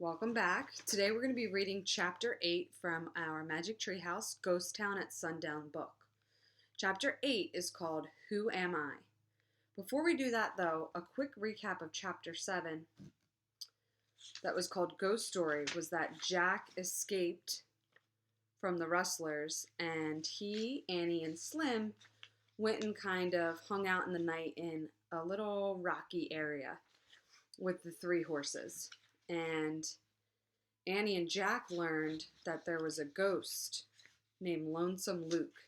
Welcome back. Today we're going to be reading Chapter 8 from our Magic Treehouse Ghost Town at Sundown book. Chapter 8 is called Who Am I? Before we do that, though, a quick recap of Chapter 7 that was called Ghost Story was that Jack escaped from the rustlers and he, Annie, and Slim went and kind of hung out in the night in a little rocky area with the three horses. And Annie and Jack learned that there was a ghost named Lonesome Luke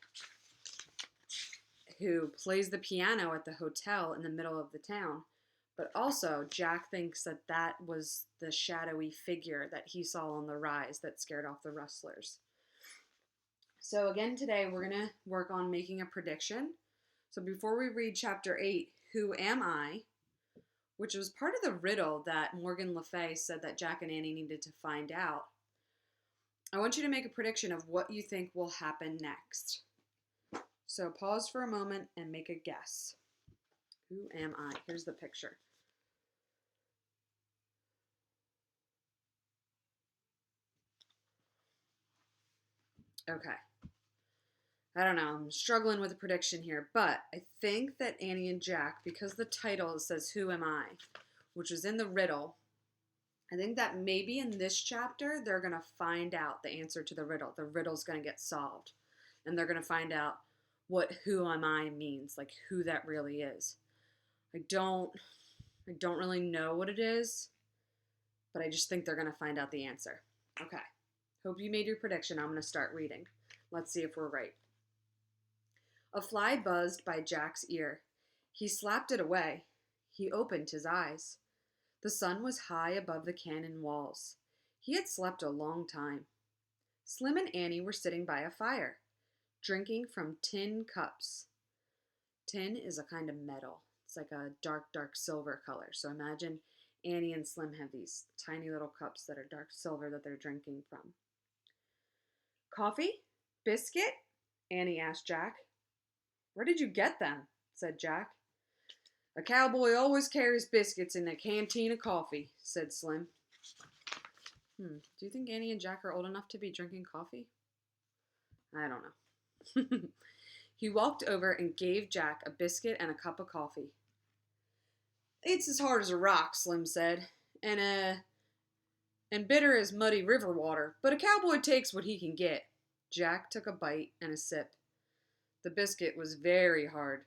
who plays the piano at the hotel in the middle of the town. But also, Jack thinks that that was the shadowy figure that he saw on the rise that scared off the rustlers. So again, today we're going to work on making a prediction. So before we read Chapter 8, Who Am I?, which was part of the riddle that Morgan Le Fay said that Jack and Annie needed to find out, I want you to make a prediction of what you think will happen next. So pause for a moment and make a guess. Who am I? Here's the picture. Okay. I don't know. I'm struggling with a prediction here, but I think that Annie and Jack, because the title says Who Am I?, which is in the riddle, I think that maybe in this chapter they're going to find out the answer to the riddle. The riddle's going to get solved, and they're going to find out what Who Am I means, like who that really is. I don't really know what it is, but I just think they're going to find out the answer. Okay. Hope you made your prediction. I'm going to start reading. Let's see if we're right. A fly buzzed by Jack's ear. He slapped it away. He opened his eyes. The sun was high above the canyon walls. He had slept a long time. Slim and Annie were sitting by a fire, drinking from tin cups. Tin is a kind of metal. It's like a dark, dark silver color. So imagine Annie and Slim have these tiny little cups that are dark silver that they're drinking from. Coffee? Biscuit? Annie asked Jack. Where did you get them? Said Jack. A cowboy always carries biscuits in a canteen of coffee, said Slim. Do you think Annie and Jack are old enough to be drinking coffee? I don't know. He walked over and gave Jack a biscuit and a cup of coffee. It's as hard as a rock, Slim said, and bitter as muddy river water, but a cowboy takes what he can get. Jack took a bite and a sip. The biscuit was very hard,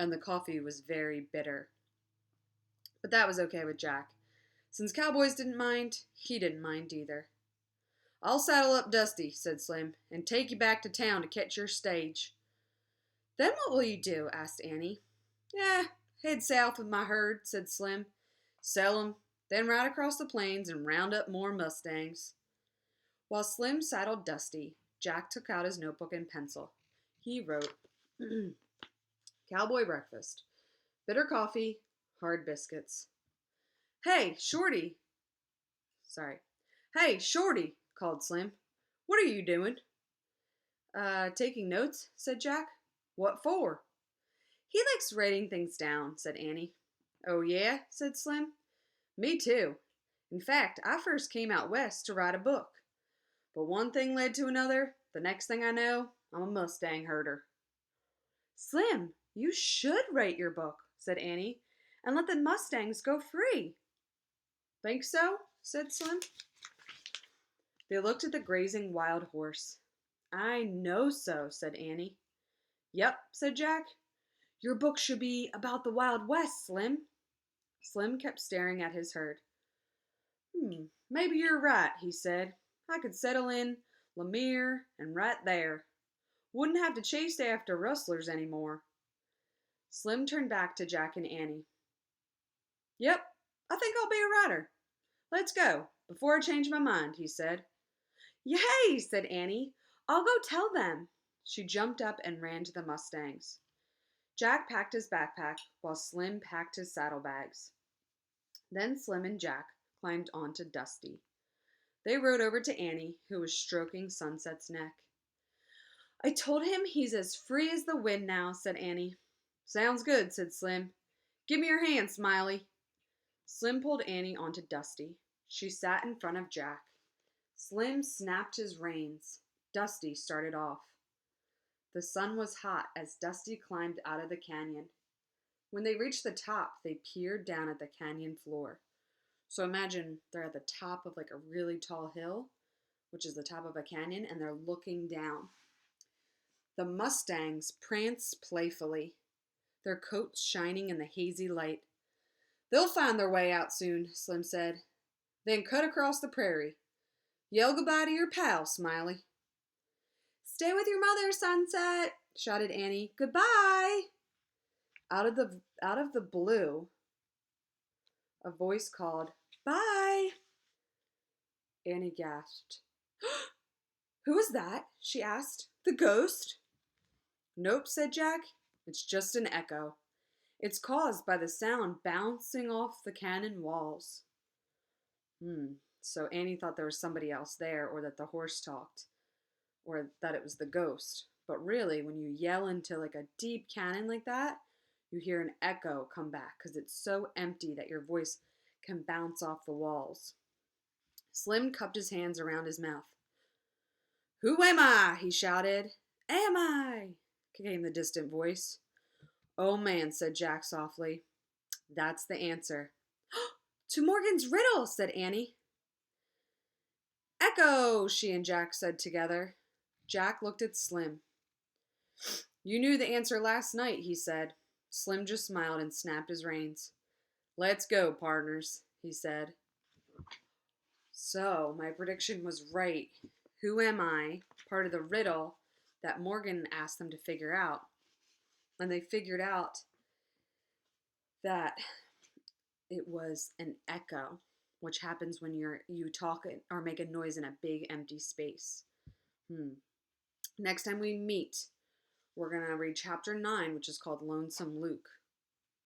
and the coffee was very bitter. But that was okay with Jack. Since cowboys didn't mind, he didn't mind either. I'll saddle up Dusty, said Slim, and take you back to town to catch your stage. Then what will you do? Asked Annie. Head south with my herd, said Slim. Sell 'em, then ride across the plains and round up more mustangs. While Slim saddled Dusty, Jack took out his notebook and pencil. He wrote, Cowboy breakfast, bitter coffee, hard biscuits. Hey, Shorty, called Slim. What are you doing? Taking notes, said Jack. What for? He likes writing things down, said Annie. Oh, yeah, said Slim. Me too. In fact, I first came out west to write a book. But one thing led to another. The next thing I know, I'm a Mustang herder. Slim, you should write your book, said Annie, and let the Mustangs go free. Think so? Said Slim. They looked at the grazing wild horse. I know so, said Annie. Yep, said Jack. Your book should be about the Wild West, Slim. Slim kept staring at his herd. Maybe you're right, he said. I could settle in Lemire and right there. Wouldn't have to chase after rustlers anymore. Slim turned back to Jack and Annie. Yep, I think I'll be a writer. Let's go, before I change my mind, he said. Yay, said Annie. I'll go tell them. She jumped up and ran to the Mustangs. Jack packed his backpack while Slim packed his saddlebags. Then Slim and Jack climbed onto Dusty. They rode over to Annie, who was stroking Sunset's neck. I told him he's as free as the wind now, said Annie. Sounds good, said Slim. Give me your hand, Smiley. Slim pulled Annie onto Dusty. She sat in front of Jack. Slim snapped his reins. Dusty started off. The sun was hot as Dusty climbed out of the canyon. When they reached the top, they peered down at the canyon floor. So imagine they're at the top of like a really tall hill, which is the top of a canyon, and they're looking down. The Mustangs pranced playfully, their coats shining in the hazy light. They'll find their way out soon, Slim said. Then cut across the prairie. Yell goodbye to your pal, Smiley. Stay with your mother, Sunset, shouted Annie. Goodbye. Out of the blue, a voice called, Bye. Annie gasped. Who is that? She asked. The ghost? Nope, said Jack. It's just an echo. It's caused by the sound bouncing off the cannon walls. So Annie thought there was somebody else there, or that the horse talked, or that it was the ghost. But really, when you yell into like a deep cannon like that, you hear an echo come back because it's so empty that your voice can bounce off the walls. Slim cupped his hands around his mouth. Who am I? He shouted. Am I? Came the distant voice. Oh man, said Jack softly. That's the answer. To Morgan's riddle, said Annie. Echo, she and Jack said together. Jack looked at Slim. You knew the answer last night, he said. Slim just smiled and snapped his reins. Let's go, partners, he said. So, my prediction was right. Who am I? Part of the riddle that Morgan asked them to figure out. And they figured out that it was an echo, which happens when you talk or make a noise in a big empty space. Next time we meet, we're going to read chapter 9, which is called Lonesome Luke.